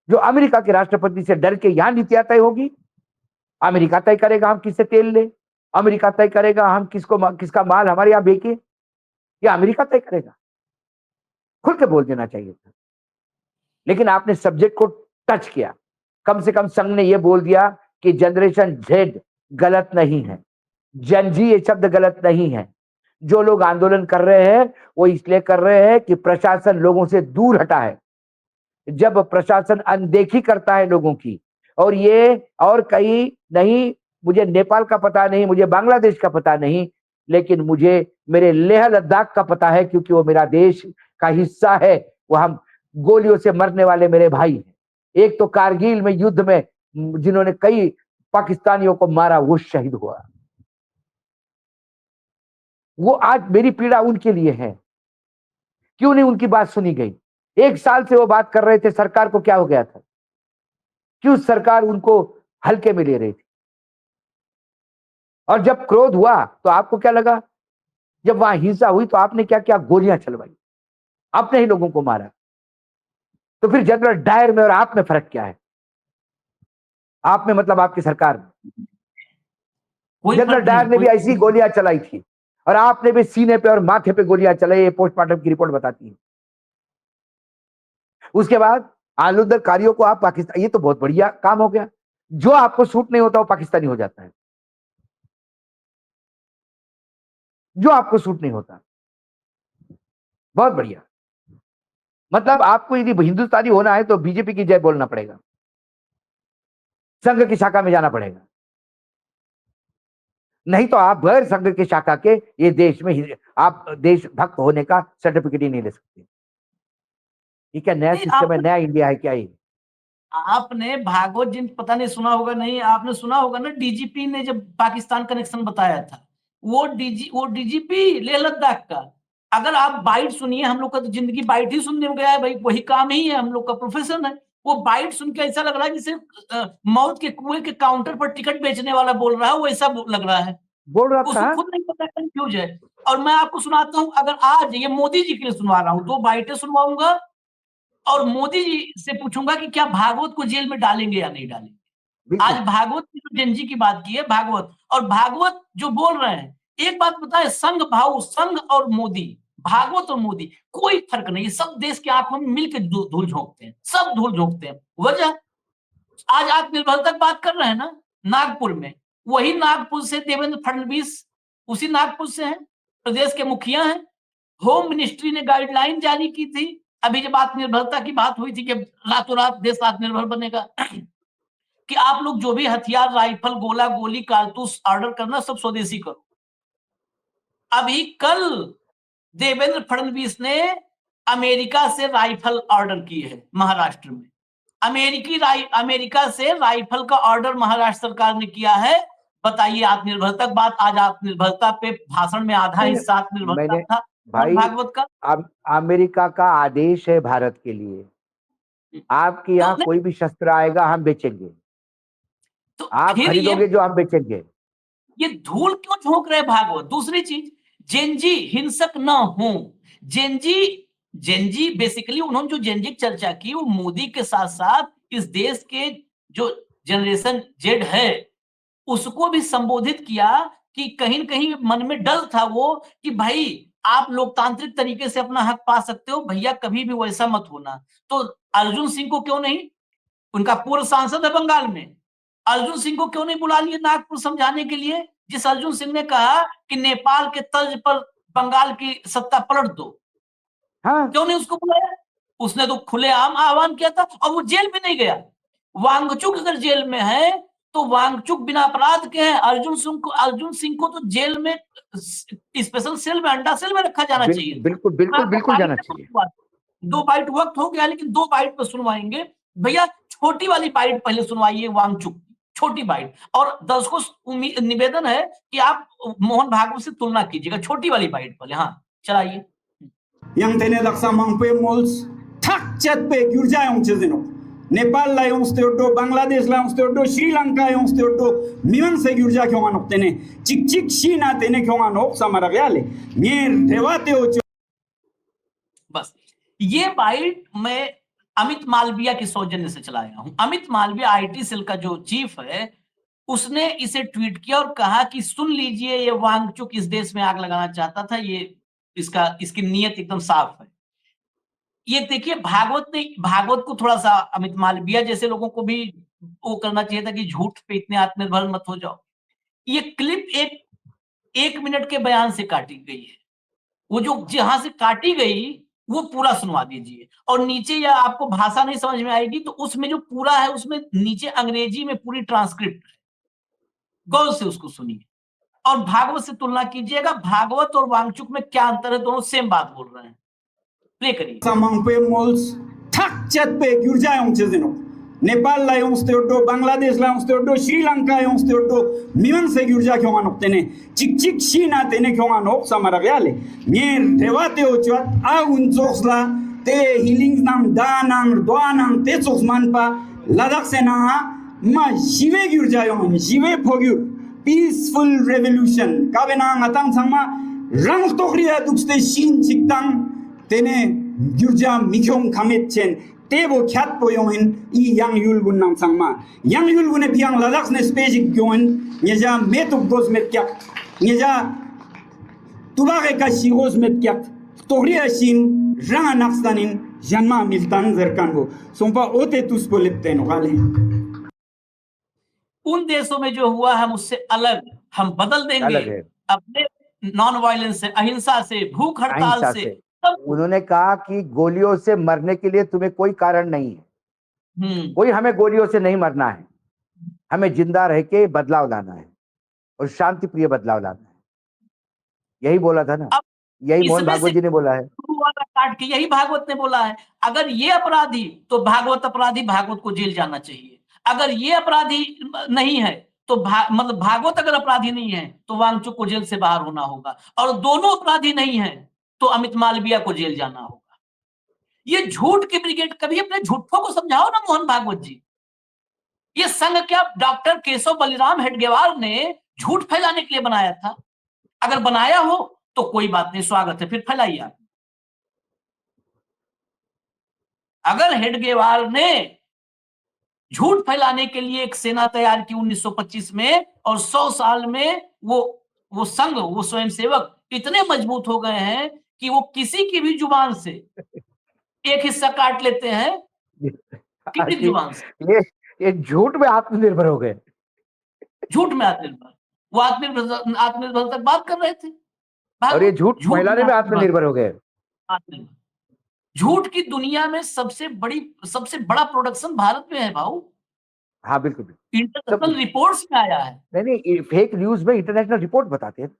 जो अमेरिका के राष्ट्रपति से डर के यहां नीतियां तय होगी। अमेरिका तय करेगा हम किससे तेल ले, अमेरिका तय करेगा हम किसका माल हमारे यहां बेचे, या अमेरिका तय करेगा? खुल के बोल देना चाहिए था। लेकिन आपने सब्जेक्ट को टच किया। कम से कम संघ ने यह बोल दिया कि जनरेशन जेड गलत नहीं है, जनजी ये शब्द गलत नहीं है। जो लोग आंदोलन कर रहे हैं वो इसलिए कर रहे हैं कि प्रशासन लोगों से दूर हटा है। जब प्रशासन अनदेखी करता है लोगों की, और ये और कहीं नहीं, मुझे नेपाल का पता नहीं, मुझे बांग्लादेश का पता नहीं, लेकिन मुझे मेरे लेह लद्दाख का पता है क्योंकि वो मेरा देश का हिस्सा है। वो हम गोलियों से मरने वाले मेरे भाई हैं। एक तो कारगिल में युद्ध में जिन्होंने कई पाकिस्तानियों को मारा वो शहीद हुआ। वो आज मेरी पीड़ा उनके लिए है। क्यों नहीं उनकी बात सुनी गई? 1 साल से वो बात कर रहे थे, सरकार को क्या हो गया था? क्यों सरकार उनको हल्के में ले रही थी? और जब क्रोध हुआ तो आपको क्या लगा? जब वहां हिंसा हुई तो आपने क्या क्या गोलियां चलवाई, अपने ही लोगों को मारा। तो फिर जनरल डायर में और आप में फर्क क्या है? आप में मतलब आपकी सरकार में। जनरल डायर ने भी ऐसी गोलियां चलाई थी और आपने भी सीने पे और माथे पे गोलियां चलाई, ये पोस्टमार्टम की रिपोर्ट बताती है। उसके बाद आंदोलनकारियों को आप पाकिस्तान, ये तो बहुत बढ़िया काम हो गया। जो आपको सूट नहीं होता वो पाकिस्तानी हो जाता है, जो आपको सूट नहीं होता। बहुत बढ़िया। मतलब आपको यदि हिंदुस्तानी होना है तो बीजेपी की जय बोलना पड़ेगा, संघ की शाखा में जाना पड़ेगा, नहीं तो आप गैर संघ की शाखा के ये देश में आप देशभक्त होने का सर्टिफिकेट ही नहीं ले सकते। ये क्या नया सिस्टम है, नया इंडिया है क्या ये? आपने भागवत जी पता नहीं सुना होगा, नहीं आपने सुना होगा ना, डीजीपी ने जब पाकिस्तान कनेक्शन बताया था, वो डीजीपी लेह लद्दाख का, अगर आप बाइट सुनिए, हम लोग का तो जिंदगी बाइट ही सुनने में गया है भाई, वही काम ही है, हम लोग का प्रोफेशन है। वो बाइट सुन के ऐसा लग रहा है जैसे मौत के कुएं के काउंटर पर टिकट बेचने वाला बोल रहा है, वैसा लग रहा है। बोल रहा उसको था खुद नहीं पता, कंफ्यूज है। और मैं आपको सुनाता हूँ, अगर आज ये मोदी जी के लिए सुनवा रहा हूँ, 2 बाइटें सुनवाऊंगा और मोदी जी से पूछूंगा कि क्या भागवत को जेल में डालेंगे या नहीं डालेंगे। बिल्कुल। आज भागवत की जो जंजी की बात की है, भागवत और भागवत जो बोल रहे हैं, एक बात बताए, संघ भाव, संघ और मोदी, भागवत और मोदी कोई फर्क नहीं, सब देश के आंखों में मिलकर धूल झोंकते हैं, सब धूल झोंकते हैं। वजह, आज आत्मनिर्भरता की बात कर रहे हैं ना, नागपुर में, वही नागपुर से देवेंद्र फडणवीस, उसी नागपुर से हैं, प्रदेश के मुखिया हैं। होम मिनिस्ट्री ने गाइडलाइन जारी की थी, अभी जब आत्मनिर्भरता की बात हुई थी कि रातों रात देश आत्मनिर्भर बनेगा, कि आप लोग जो भी हथियार, राइफल, गोला गोली, कारतूस ऑर्डर करना, सब स्वदेशी करो। अभी कल देवेंद्र फडणवीस ने अमेरिका से राइफल ऑर्डर की है महाराष्ट्र में। अमेरिका से राइफल का ऑर्डर महाराष्ट्र सरकार ने किया है। बताइए, आत्मनिर्भरता की बात, आज आत्मनिर्भरता पे भाषण में आधा हिस्सा आत्मनिर्भरता मैंने था भाई, भागवत का। अमेरिका का आदेश है भारत के लिए, आपके यहाँ तो कोई भी शस्त्र आएगा हम बेचेंगे, तो आप फिर खरीदोगे जो हम बेचेंगे। ये धूल क्यों झोंक रहे भागवत? दूसरी चीज, जेनजी हिंसक न हो। जेनजी बेसिकली उन्होंने जो जेनजी की चर्चा की, वो मोदी के साथ साथ इस देश के जो जनरेशन जेड है उसको भी संबोधित किया, कि कहीं न कहीं मन में डर था वो, कि भाई आप लोकतांत्रिक तरीके से अपना हक पा सकते हो, भैया कभी भी वैसा मत होना। तो अर्जुन सिंह को क्यों नहीं, उनका पूर्व सांसद है बंगाल में, अर्जुन सिंह को क्यों नहीं बुला लिए नागपुर समझाने के लिए? जिस अर्जुन सिंह ने कहा कि नेपाल के तर्ज पर बंगाल की सत्ता पलट दो, हाँ, क्यों नहीं उसको बुलाया? उसने तो खुलेआम आह्वान किया था और वो जेल भी नहीं गया। वांगचुक अगर जेल में है तो वांगचुक बिना अपराध के हैं। अर्जुन सिंह को तो जेल में, स्पेशल सेल में, अंडा सेल में रखा जाना चाहिए था। बिल्कुल मैं बिल्कुल आपको बिल्कुल बाइट जाना पे चाहिए। सुनवा, 2 बाइट वक्त हो गया, लेकिन 2 बाइट पर सुनवाएंगे भैया। छोटी वाली बाइट पहले सुनवाइए, वांगचुक छोटी बाइट, और दर्शकों को निवेदन है कि आप मोहन भागवत से तुलना कीजिएगा, छोटी वाली बाइट पहले। हाँ, चलाइए। yang tene daksa mangpe mols thak chat pe gyurja yong chezeno Nepal la yong steoto Bangladesh la yong steoto Sri Lanka yong steoto miman se gyurja kyong anok tene chik chik shina tene kyong anok samara gale mir rewate o बस ये बाइट मैं अमित मालविया की सौजन्य से चलाया हूं। अमित मालविया आईटी सेल का जो चीफ है, उसने इसे ट्वीट किया और कहा कि सुन लीजिए, ये वांगचुक इस देश में आग लगाना चाहता था, ये इसकी नीयत एकदम साफ है। ये देखिए, भागवत को थोड़ा सा अमित मालविया जैसे लोगों को भी वो करना चाहिए था कि झूठ पे इतने आत्मनिर्भर मत हो जाओ। ये क्लिप एक मिनट के बयान से काटी गई है, वो जो जहां से काटी गई वो पूरा सुनवा दीजिए। और नीचे, या आपको भाषा नहीं समझ में आएगी तो उसमें जो पूरा है, उसमें नीचे अंग्रेजी में पूरी ट्रांसक्रिप्ट है, गौर से उसको सुनिए और भागवत से तुलना कीजिएगा। भागवत और वांगचुक में क्या अंतर है? दोनों सेम बात बोल रहे हैं। प्ले करिए। mangpe mols thak chat pe gyurja yong chezeno Nepal la yong steoto Bangladesh la yong steoto Sri Lanka yong steoto miman se gyurja kyong anok tene chik chik shina tene kyong anok samara gale mir rewate o chat a unzoxla te healing nam danam dwanam te manpa ladak sena ma jive gyurja yong jive phogyur peaceful revolution kabena ngatang sangma rang tokriya dukste shin chiktang tene gyurja mikyong kametchen tebo khat poyongin I yang yulgun nam sangma yang yulgun e piang ladak ne spejik gyon nyeja metuk goz metkyak nyeja tubare ka shigos metkyak tokriya shin rang nakstanin janma miltan zerkanbo sompa ote tus polepten gale उन देशों में जो हुआ हम उससे अलग, हम बदल देंगे अलग है। अपने नॉन वायलेंस से, अहिंसा से, भूख हड़ताल अहिंसा से, से। उन्होंने कहा कि गोलियों से मरने के लिए तुम्हें कोई कारण नहीं है, कोई हमें गोलियों से नहीं मरना है, हमें जिंदा रह के बदलाव लाना है और शांति प्रिय बदलाव लाना है। यही बोला था ना, अब यही मोहन इसमें से भागवत जी ने बोला है। शुरू वाला काट के यही भागवत ने बोला है। अगर ये अपराधी तो भागवत अपराधी, भागवत को जेल जाना चाहिए। अगर ये अपराधी नहीं है तो मतलब भागवत अगर अपराधी नहीं है तो वांगचुक को जेल से बाहर होना होगा, और दोनों अपराधी नहीं है तो अमित मालविया को जेल जाना होगा। ये झूठ की ब्रिगेड, कभी अपने झूठों को समझाओ ना मोहन भागवत जी। ये संघ क्या डॉक्टर केशव बलिराम हेडगेवार ने झूठ फैलाने के लिए बनाया था? अगर बनाया हो तो कोई बात नहीं, स्वागत है, फिर फैलाइए आप। अगर हेडगेवार ने झूठ फैलाने के लिए एक सेना तैयार की 1925 में, और 100 साल में वो संघ, वो स्वयंसेवक इतने मजबूत हो गए हैं कि वो किसी की भी जुबान से एक हिस्सा काट लेते हैं, किसी की कि जुबान से। ये ये झूठ में आत्मनिर्भर हो गए। झूठ में आत्मनिर्भर, वो आत्मनिर्भर तक बात कर रहे थे। और ये भागवत झूठ झूठ में फैलाने में आत्मनिर्भर हो गए। आत्मनिर्भर। झूठ की दुनिया में सबसे बड़ा प्रोडक्शन भारत में है भाऊ। हाँ बिल्कुल बिल्कुल। इंटरनेशनल रिपोर्ट्स में आया है। नहीं, फेक न्यूज में इंटरनेशनल रिपोर्ट बताते हैं।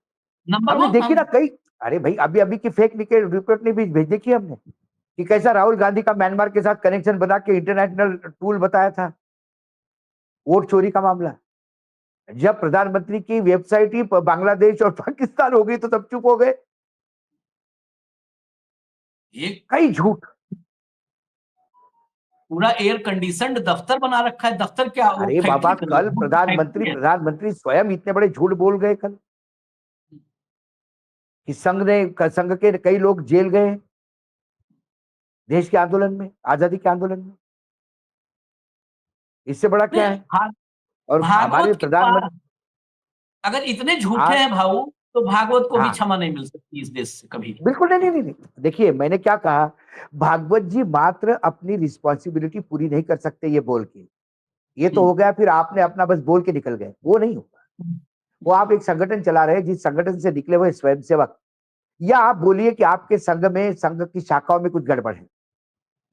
नंबर हमने 1 देखी हम। ना कई। अरे भाई, अभी अभी की फेक रिपोर्ट ने भी भेज देखी हमने कि कैसा राहुल गांधी का म्यांमार के साथ कनेक्शन बना के इंटरनेशनल टूल बताया था, वोट चोरी का मामला। जब प्रधानमंत्री की वेबसाइट ही बांग्लादेश और पाकिस्तान हो गई तो सब चुप हो गए। ये कई झूठ। पूरा एयर कंडीशनड दफ्तर बना रखा है। दफ्तर क्या, वो अरे बाबा, फैक्ट्री, कल फैक्ट्री है। प्रधानमंत्री स्वयं इतने बड़े झूठ बोल गए कल कि संघ के कई लोग जेल गए देश के आंदोलन में, आजादी के आंदोलन में। इससे बड़ा क्या है? और हमारे भागवत के पास प्रधानमंत्री अगर इतने झूठे आज। हैं भाऊ, तो भागवत को भी हाँ क्षमा नहीं मिल सकती इस देश से कभी। बिल्कुल, नहीं नहीं नहीं। देखिए मैंने क्या कहा, भागवत जी मात्र अपनी रिस्पॉन्सिबिलिटी पूरी नहीं कर सकते ये बोल के। ये तो हो गया, फिर आपने अपना बस बोल के निकल गए, वो नहीं होगा। वो आप एक संगठन चला रहे हैं, जिस संगठन से निकले हुए स्वयंसेवक, या आप बोलिए कि आपके संघ में, संघ की शाखाओं में कुछ गड़बड़ है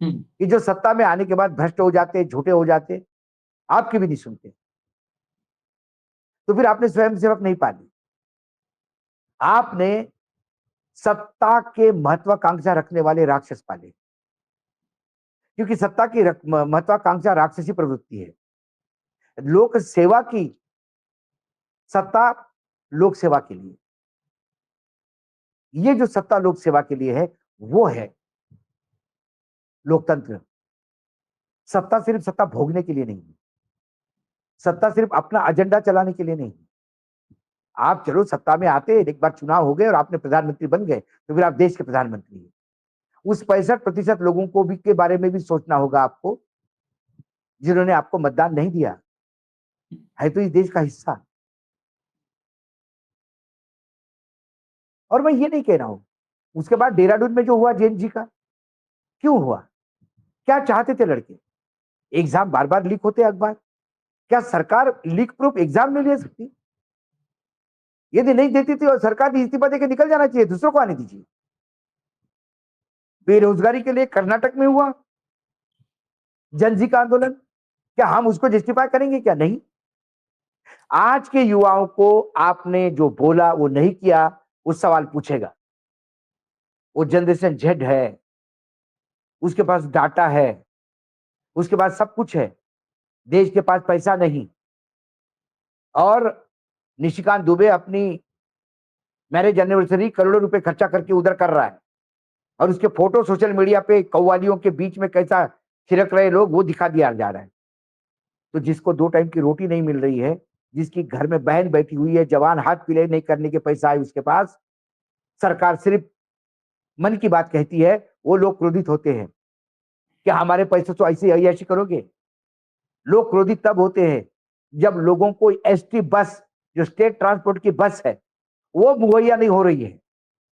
कि जो सत्ता में आने के बाद भ्रष्ट हो जाते, झूठे हो जाते, आपकी भी नहीं सुनते, तो फिर आपने स्वयंसेवक नहीं पाली। आपने सत्ता के महत्वाकांक्षा रखने वाले राक्षस पाले, क्योंकि सत्ता की महत्वाकांक्षा राक्षसी प्रवृत्ति है। लोक सेवा की सत्ता, लोक सेवा के लिए, ये जो सत्ता लोक सेवा के लिए है, वो है लोकतंत्र। सत्ता सिर्फ सत्ता भोगने के लिए नहीं है, सत्ता सिर्फ अपना एजेंडा चलाने के लिए नहीं। आप चलो सत्ता में आते, एक बार चुनाव हो गए और आपने प्रधानमंत्री बन गए, तो फिर आप देश के प्रधानमंत्री हैं। उस 65% लोगों को भी के बारे में भी सोचना होगा आपको, जिन्होंने आपको मतदान नहीं दिया है, तो इस देश का हिस्सा। और मैं ये नहीं कह रहा हूं, उसके बाद देहरादून में जो हुआ जैन जी का, क्यों हुआ? क्या चाहते थे लड़के? एग्जाम बार बार लीक होते अखबार, क्या सरकार लीक प्रूफ एग्जाम नहीं ले सकती? यदि नहीं देती थी और सरकार ने इस्तीफा देकर निकल जाना चाहिए, दूसरों को आने दीजिए। बेरोजगारी के लिए कर्नाटक में हुआ जन जी का आंदोलन, क्या हम उसको जस्टिफाई करेंगे? क्या नहीं। आज के युवाओं को आपने जो बोला वो नहीं किया, वो सवाल पूछेगा। वो जनरेशन जेड है, उसके पास डाटा है, उसके पास सब कुछ है, देश के पास पैसा नहीं। और निशिकांत दुबे अपनी मैरिज एनिवर्सरी करोड़ों रुपए खर्चा करके उधर कर रहा है, और उसके फोटो सोशल मीडिया पे कव्वालियों के बीच में कैसा थिरक रहे लोग, वो दिखा दिया जा रहा है। तो जिसको 2 टाइम की रोटी नहीं मिल रही है, जिसकी घर में बहन बैठी हुई है, जवान हाथ पीले नहीं करने के पैसा है उसके पास, सरकार सिर्फ मन की बात कहती है, वो लोग क्रोधित होते हैं कि हमारे पैसे तो ऐसे अय्याशी करोगे। लोग क्रोधित तब होते हैं जब लोगों को एसटी बस, जो स्टेट ट्रांसपोर्ट की बस है, वो मुहैया नहीं हो रही है।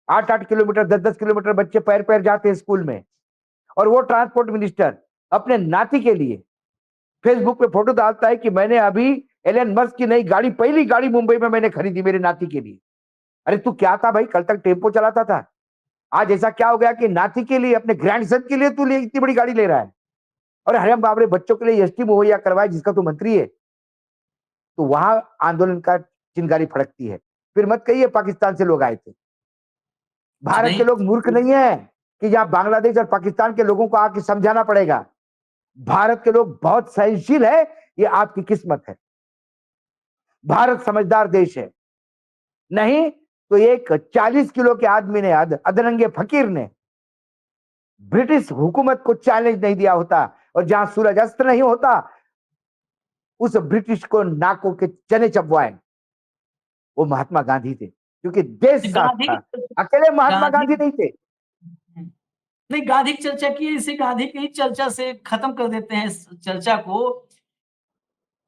8-8 किलोमीटर, 10-10 किलोमीटर बच्चे पैर पैर जाते हैं स्कूल में, और वो ट्रांसपोर्ट मिनिस्टर अपने नाती के लिए फेसबुक पे फोटो डालता है कि मैंने अभी एलन मस्क की नई गाड़ी, पहली गाड़ी मुंबई में मैंने खरीदी मेरे नाती के लिए। अरे तू क्या था भाई? कल तक टेम्पो चलाता था, आज ऐसा क्या हो गया कि नाती के लिए, अपने ग्रैंडसन के लिए तू इतनी बड़ी गाड़ी ले रहा है, और हरम बाबरे बच्चों के लिए एसटी मुहैया करवाए जिसका तू मंत्री है, तो वहां आंदोलन का चिंगारी फड़कती है। फिर मत कहिए पाकिस्तान से लोग आए थे। भारत के नहीं लोग मूर्ख नहीं है कि यहाँ बांग्लादेश और पाकिस्तान के लोगों को आके समझाना पड़ेगा। भारत के लोग बहुत सहनशील है, ये आपकी किस्मत है। भारत समझदार देश है। नहीं तो एक 40 किलो के आदमी ने, अदरंगे फकीर ने ब्रिटिश हुकूमत को चैलेंज नहीं दिया होता, और जहां सूरज अस्त नहीं होता उस ब्रिटिश को नाकों के चने चबवाए, वो महात्मा गांधी थे, क्योंकि देश साथ गांधी था। अकेले महात्मा गांधी गांधी नहीं थे। नहीं, गांधी की चर्चा की, इसे गांधी की चर्चा से खत्म कर देते हैं इस चर्चा को।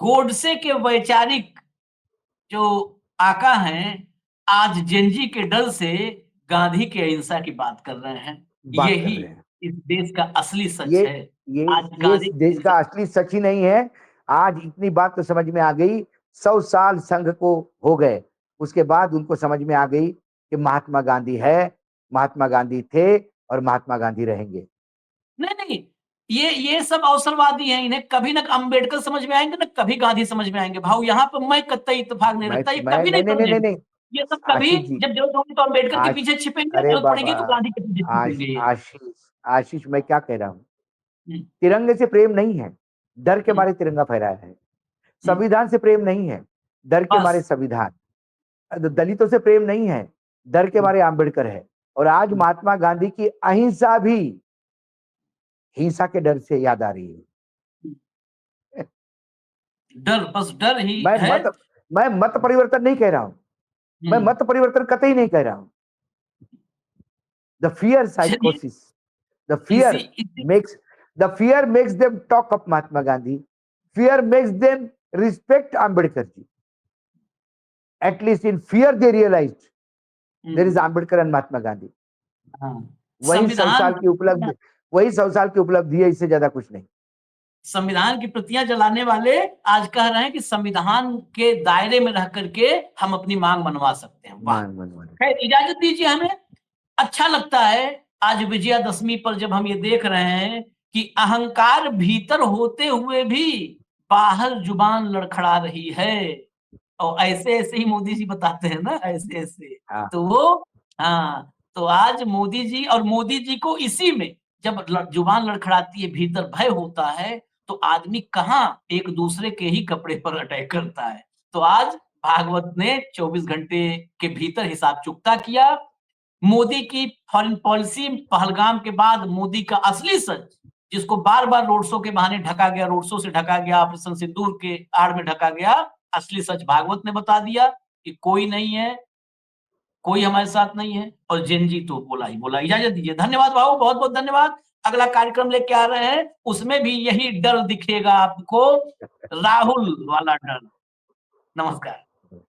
गोडसे के वैचारिक जो आका हैं, आज जेनजी के डर से गांधी की अहिंसा की बात कर रहे हैं। बात कर यही रहे हैं। इस देश का असली सच ये है। ये आज ये गांधी इस देश का असली सच ही नहीं है। आज इतनी बात तो समझ में आ गई, 100 साल संघ को हो गए, उसके बाद उनको समझ में आ गई कि महात्मा गांधी है, महात्मा गांधी थे, और महात्मा गांधी रहेंगे। नहीं नहीं, ये सब अवसरवादी हैं, इन्हें कभी ना अम्बेडकर समझ में आएंगे, ना कभी गांधी समझ में आएंगे। भाव यहाँ पर मैं कतई इत्तेफाक नहीं रखता, ये मैं कभी नहीं नहीं नहीं नहीं नहीं समझेंगे। नहीं ये सब कभी, आशीष जी, जब जरूरत होगी तो अम्बेडकर के आश पीछे छिपेंगे, अरे जरूरत बाबा, पड़ेगी तो गांधी के पीछे छिपेंगे ये। आशीष आशीष मैं क्या कह रहा हूँ, हम्म, तिरंगे से प्रेम नहीं है, डर के हम्म, मारे तिरंगा फहराया है। हम्म, संविधान से प्रेम नहीं है, डर के मारे बस संविधान। दलितों से प्रेम नहीं है, डर के मारे आंबेडकर है। और आज महात्मा गांधी की अहिंसा भी हिंसा के डर से याद आ रही है। डर, बस डर ही मैं है। मत मैं मत परिवर्तन नहीं कह रहा हूं, मैं हम्म, मत परिवर्तन कतई नहीं कह रहा हूं। द फियर चलिए, साइकोसिस, द इसी फियर इसी makes fear makes them talk of Mahatma Gandhi. Fear makes them respect Ambedkar ji. At least in fear they realized there is Ambedkar and Mahatma Gandhi. हाँ, वही 100 संविधान साल की उपलब्धि, वही 100 साल की उपलब्धि है, इससे ज्यादा कुछ नहीं। संविधान की प्रतियां जलाने वाले आज कह रहे हैं कि संविधान के दायरे में रह करके हम अपनी मांग मनवा सकते हैं। वाह, मान मान खैर इजाजत दीजिए हमें। अच्छा लगता है आज विजयादशमी पर जब हम ये देख रहे हैं कि अहंकार भीतर होते हुए भी बाहर जुबान लड़खड़ा रही है, और ऐसे ऐसे ही मोदी जी बताते हैं ना, ऐसे ऐसे। हाँ, तो वो, हाँ, तो आज मोदी जी, और मोदी जी को इसी में जब जुबान लड़खड़ाती है, भीतर भय होता है, तो आदमी कहाँ एक दूसरे के ही कपड़े पर अटैक करता है। तो आज भागवत ने 24 घंटे के भीतर हिसाब चुकता किया। मोदी की फॉरेन पॉलिसी, पहलगाम के बाद मोदी का असली सच, जिसको बार बार रोड शो के बहाने ढका गया, रोड शो से ढका गया, ऑपरेशन सिंदूर के आड़ में ढका गया, असली सच भागवत ने बता दिया कि कोई नहीं है, कोई हमारे साथ नहीं है। और जेनजी तो बोला ही बोला। इजाजत दीजिए, धन्यवाद भाऊ, बहुत बहुत धन्यवाद। अगला कार्यक्रम लेके आ रहे हैं, उसमें भी यही डर दिखेगा आपको, राहुल वाला डर। नमस्कार।